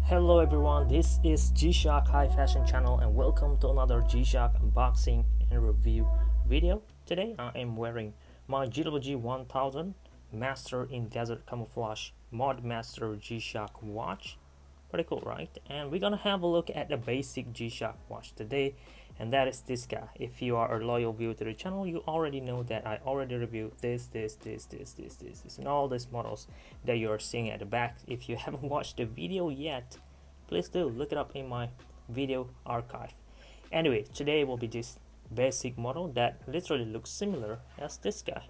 Hello everyone, this is G-Shock High Fashion Channel and welcome to another G-Shock unboxing and review video. Today I am wearing my GW-1000 Master in Desert Camouflage Mod Master G-Shock watch. Pretty cool, right? And we're gonna have a look at the basic G-Shock watch today, and that is this guy. If you are a loyal viewer to the channel, you already know that I already reviewed this, and all these models that you are seeing at the back. If you haven't watched the video yet, please do look it up in my video archive. Anyway, today will be this basic model that literally looks similar as this guy.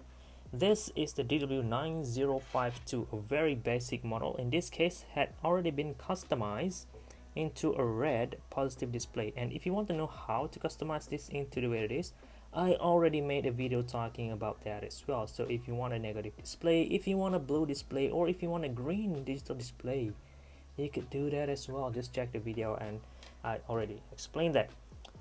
This is the DW-9052, a very basic model. In this case, had already been customized into a red positive display. And if you want to know how to customize this into the way it is, I already made a video talking about that as well. So if you want a negative display, if you want a blue display, or if you want a green digital display, you could do that as well. Just check the video and I already explained that.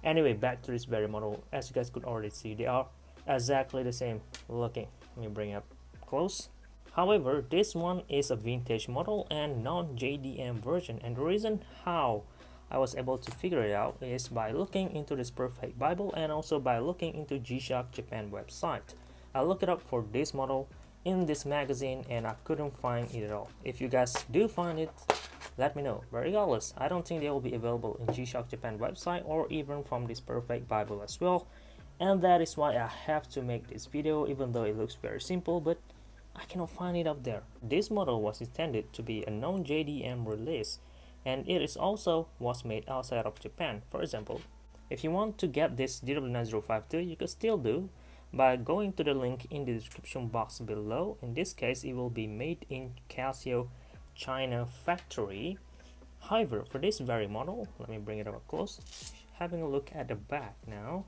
Anyway, back to this very model. As you guys could already see, they are exactly the same looking. Let me bring it up close. However, this one is a vintage model and non-JDM version, and the reason how I was able to figure it out is by looking into this perfect Bible and also by looking into G-Shock Japan website. I looked it up for this model in this magazine and I couldn't find it at all. If you guys do find it, let me know. But regardless, I don't think they will be available in G-Shock Japan website or even from this perfect Bible as well. And that is why I have to make this video, even though it looks very simple, but I cannot find it up there. This model was intended to be a non-JDM release, and it is also was made outside of Japan. For example, if you want to get this DW-9052, you can still do by going to the link in the description box below. In this case, it will be made in Casio China factory. However, for this very model, let me bring it up close, having a look at the back now.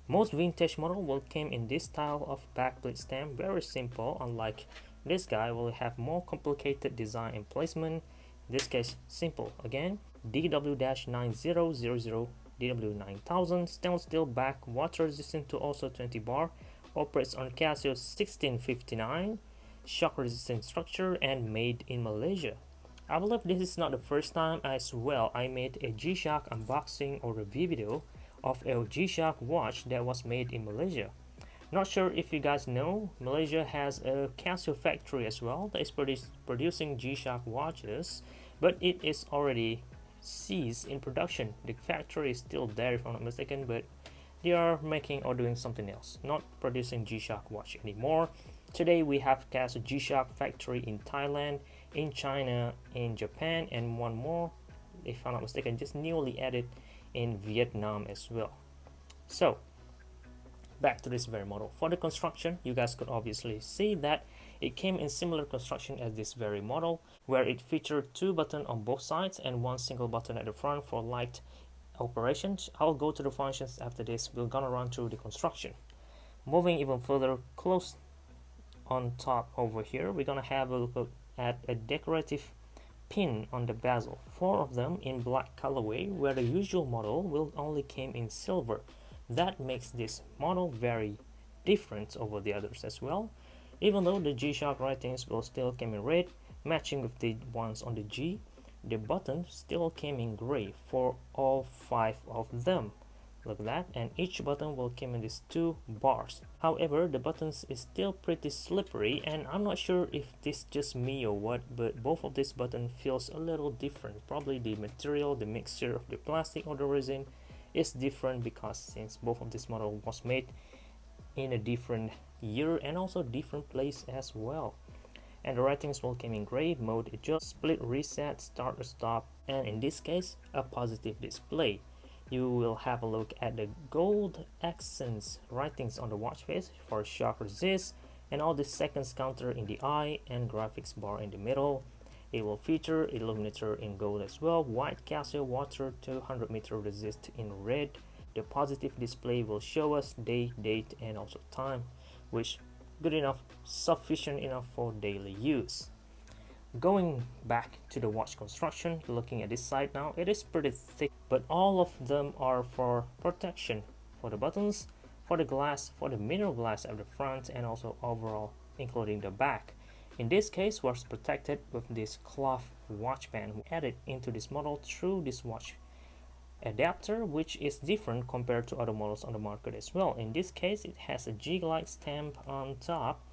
Most vintage model will come in this style of backplate stamp, very simple. Unlike this guy, will have more complicated design and placement. In this case, simple. Again, DW-9000 DW-9000 stainless steel back, water resistant to also 20 bar, operates on Casio 1659, shock resistant structure, and made in Malaysia. I believe this is not the first time as well I made a G-Shock unboxing or review video of a G-Shock watch that was made in Malaysia. Not sure if you guys know, Malaysia has a Casio factory as well that is producing G-Shock watches, but it is already ceased in production. The factory is still there if I'm not mistaken, but they are making or doing something else, not producing G-Shock watch anymore. Today we have Casio G-Shock factory in Thailand, in China, in Japan, and one more, if I'm not mistaken, just newly added in Vietnam as well. So back to this very model. For the construction, you guys could obviously see that it came in similar construction as this very model, where it featured two buttons on both sides and one single button at the front for light operations. I'll go to the functions after this. We're gonna run through the construction. Moving even further close on top over here, we're gonna have a look at a decorative pin on the bezel, 4 of them in black colorway, where the usual model will only came in silver. That makes this model very different over the others as well. Even though the G-Shock writings will still come in red, matching with the ones on the G, the buttons still came in gray for all 5 of them. Look at that, and each button will come in these 2 bars. However, the buttons is still pretty slippery, and I'm not sure if this just me or what, but both of these buttons feels a little different. Probably the material, the mixture of the plastic or the resin is different, because since both of this model was made in a different year and also different place as well. And the writings will come in gray, mode adjust, split reset, start or stop, and in this case a positive display. You will have a look at the gold accents writings on the watch face for shock resist, and all the seconds counter in the eye and graphics bar in the middle. It will feature illuminator in gold as well, white Casio water 200 meter resist in red. The positive display will show us day, date, and also time, which good enough, sufficient enough for daily use. Going back to the watch construction, looking at this side now, it is pretty thick, but all of them are for protection, for the buttons, for the glass, for the mineral glass at the front, and also overall including the back. In this case, was protected with this cloth watch band added into this model through this watch adapter, which is different compared to other models on the market as well. In this case, it has a G-lide stamp on top,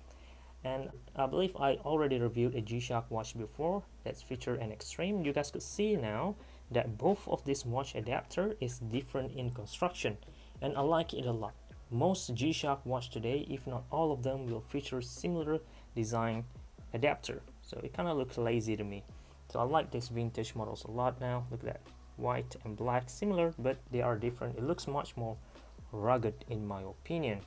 and I believe I already reviewed a G-Shock watch before that's featured an extreme. You guys could see now that both of this watch adapter is different in construction, and I like it a lot. Most G-Shock watch today, if not all of them, will feature similar design adapter, so it kind of looks lazy to me. So I like these vintage models a lot now. Look at that, white and black, similar, but they are different. It looks much more rugged in my opinion.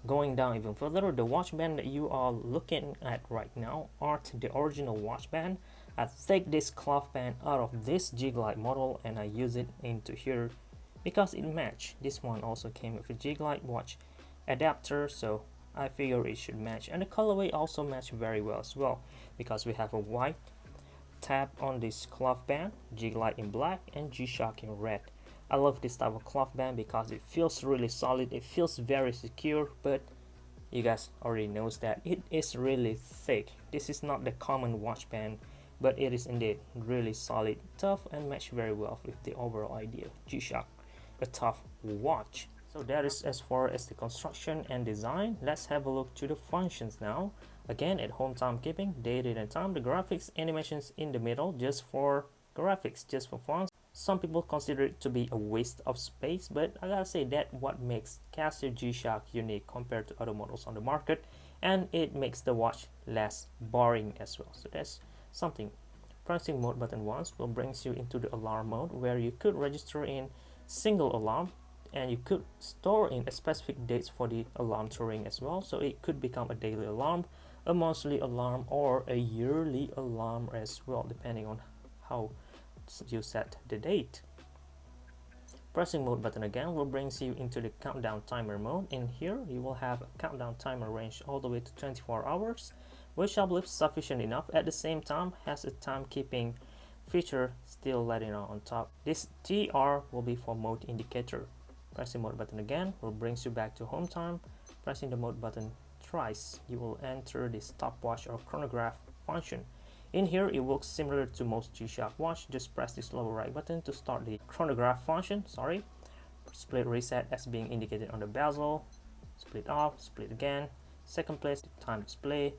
Going down even further, the watch band that you are looking at right now aren't the original watch band. I take this cloth band out of this G-lide model and I use it into here because it matched. This one also came with a G-lide watch adapter, so I figure it should match, and the colorway also matched very well as well, because we have a white tab on this cloth band, G-lide in black and G-Shock in red. I love this type of cloth band because it feels really solid, it feels very secure, but you guys already knows that it is really thick. This is not the common watch band, but it is indeed really solid, tough, and match very well with the overall idea. G-Shock, a tough watch. So that is as far as the construction and design. Let's have a look to the functions now. Again, at home timekeeping, date and time, the graphics animations in the middle just for graphics, just for fun. Some people consider it to be a waste of space, but I gotta say that what makes Casio G-Shock unique compared to other models on the market, and it makes the watch less boring as well. So that's something. Pressing mode button once will bring you into the alarm mode, where you could register in single alarm, and you could store in a specific dates for the alarm to ring as well. So it could become a daily alarm, a monthly alarm, or a yearly alarm as well, depending on how you set the date. Pressing mode button again will bring you into the countdown timer mode. In here you will have a countdown timer range all the way to 24 hours, which I believe sufficient enough. At the same time, has a timekeeping feature still letting on top. This TR will be for mode indicator. Pressing mode button again will bring you back to home time. Pressing the mode button thrice, you will enter the stopwatch or chronograph function. In here, it works similar to most G-Shock watch. Just press this lower right button to start the chronograph function. Split reset as being indicated on the bezel. Split off, split again. Second place, time display.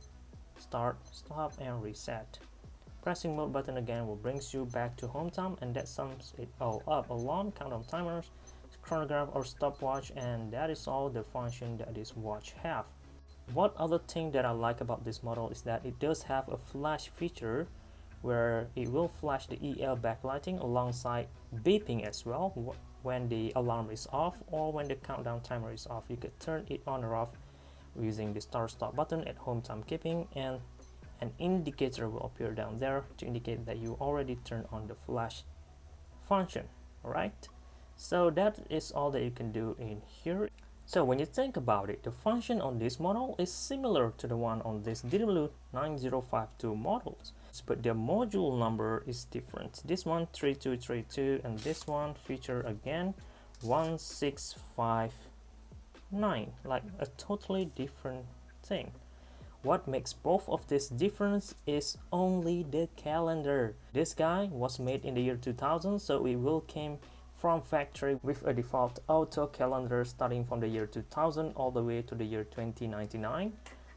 Start, stop, and reset. Pressing mode button again will bring you back to home time, and that sums it all up. Alarm, countdown timers, chronograph or stopwatch, and that is all the function that this watch have. What other thing that I like about this model is that it does have a flash feature where it will flash the EL backlighting alongside beeping as well when the alarm is off or when the countdown timer is off. You could turn it on or off using the start button at home timekeeping, and an indicator will appear down there to indicate that you already turned on the flash function. Alright, so that is all that you can do in here. So when you think about it, the function on this model is similar to the one on this DW-9052 models, but the module number is different. This one 3232 and this one feature again 1659, like a totally different thing. What makes both of this difference is only the calendar. This guy was made in the year 2000, so it will came from factory with a default auto calendar starting from the year 2000 all the way to the year 2099,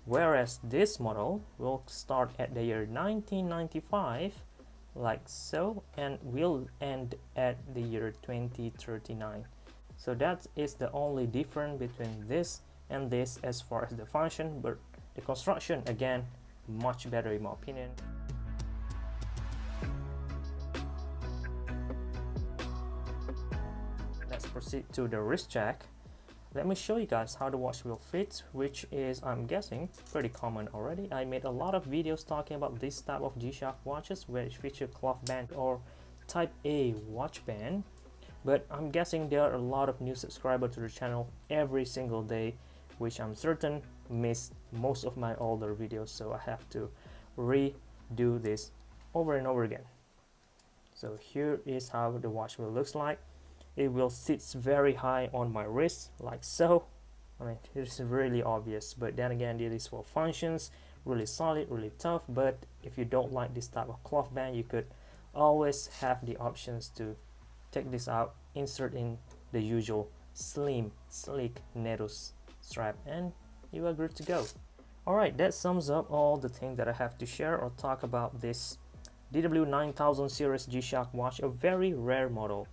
whereas this model will start at the year 1995 like so and will end at the year 2039. So that is the only difference between this and this as far as the function, but the construction again much better in my opinion. Let's proceed to the wrist check. Let me show you guys how the watch will fit, which is, I'm guessing, pretty common already. I made a lot of videos talking about this type of G-Shock watches which feature cloth band or type A watch band, but I'm guessing there are a lot of new subscribers to the channel every single day, which I'm certain missed most of my older videos, so I have to redo this over and over again. So here is how the watch will look like. It will sit very high on my wrist like so. I mean, it is really obvious, but then again, it is for functions, really solid, really tough. But if you don't like this type of cloth band, you could always have the options to take this out, insert in the usual slim, sleek NATO strap, and you are good to go. Alright, that sums up all the things that I have to share or talk about this DW-9000 series G-Shock watch, a very rare model.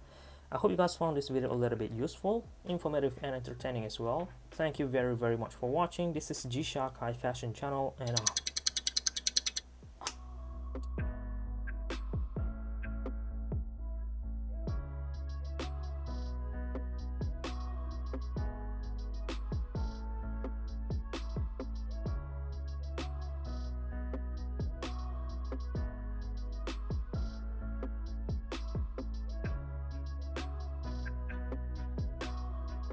I hope you guys found this video a little bit useful, informative, and entertaining as well. Thank you very much for watching. This is G-Shock High Fashion channel, and